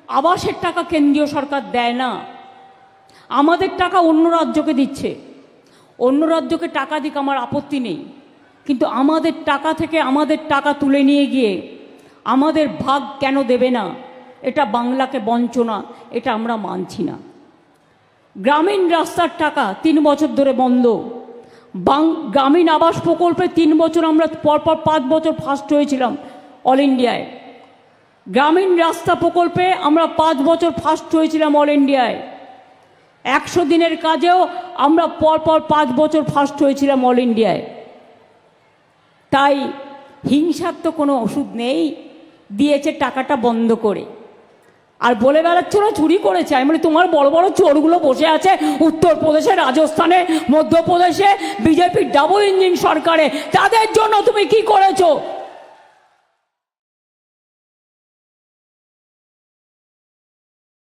আবাসের টাকা কেন্দ্রীয় সরকার দেয় না, আমাদের টাকা অন্য রাজ্যকে দিচ্ছে। অন্য রাজ্যকে টাকা দিক, আমার আপত্তি নেই, কিন্তু আমাদের টাকা থেকে আমাদের টাকা তুলে নিয়ে গিয়ে আমাদের ভাগ কেন দেবে না? এটা বাংলাকে বঞ্চনা, এটা আমরা মানছি না। গ্রামীণ রাস্তার টাকা 3 বছর ধরে বন্ধ। গ্রামীণ আবাস প্রকল্পে 3 বছর আমরা পরপর 5 বছর ফার্স্ট হয়েছিলাম অল ইন্ডিয়ায়। গ্রামীণ রাস্তা প্রকল্পে আমরা 5 বছর ফার্স্ট হয়েছিলাম অল ইন্ডিয়ায়। 100 দিনের কাজেও আমরা পরপর 5 বছর ফার্স্ট হয়েছিলাম অল ইন্ডিয়ায়। তাই হিংসার তো কোনো ওষুধ নেই, দিয়েছে টাকাটা বন্ধ করে। আর বলে বেড়াচ্ছ না চুরি করেছে। আমি বলি, তোমার বড় বড় চোরগুলো বসে আছে উত্তরপ্রদেশে, রাজস্থানে, মধ্যপ্রদেশে, বিজেপির ডাবল ইঞ্জিন সরকারে, তাদের জন্য তুমি কি করেছো?